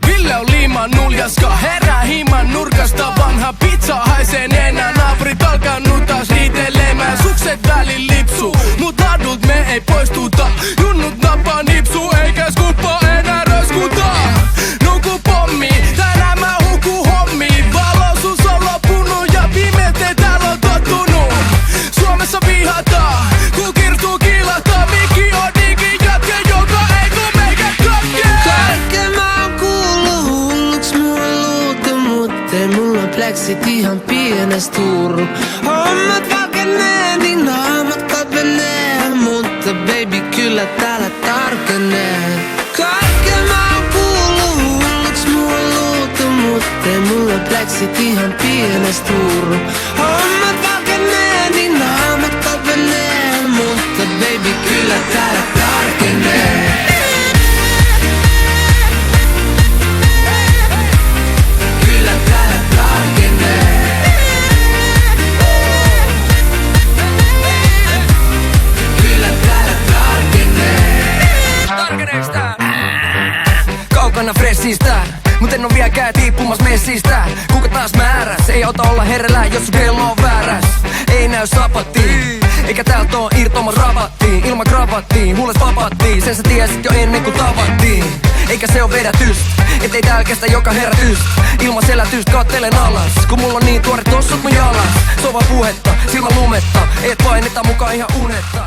Ville on liiman nuljaska, herää himan nurkasta. Vanha pizza haisee nenä, naapurit alkanut taas riitelemään. Sukset välin lipsuu, mut ladut me ei poistuta. Junnut nappaa nipsuu, eikä skuppaa enää röskuta. Nuku pommi, tänään mä huku hommi. Valoisuus on loppunut ja pimeyteen täällä on tottunut. Suomessa vihataan, kun kirtuu kilataan. Mikki on digin jätkä, joka ei tuu meikä katkee. Kaikkea mä oon kuullut, hulluks mua luutu, mut ei mulla pleksit ihan pienes turru. Hommat valkenee, niin naamat kalpenee, mutta baby kyllä täällä tarkenee. Kaikkea mä oon kuullut, hulluks mua luutu, mut ei mulla pleksit ihan pienes turru. Hommat valkenee, niin naamat kalpenee, mutta baby kyllä täällä tarkenee. Kaukana fressistä, mut en oo vieläkään tiippumas messistä. Kuka taas määräs, ei auta olla herrellä, jos sun kello on vääräs. Ei näy sapattiin, eikä täältä oo irtomas rabattiin. Ilman kravattiin, huulet vapattiin, sen sä tiesit jo ennen kuin tavattiin. Eikä se oo vedätys, ettei täällä kestä joka herätys. Ilman selätystä kattelen alas, kun mulla on niin tuore tossut mun jalas. Se on vaan puhetta, silmän lumetta, et paineta mukaan ihan unetta.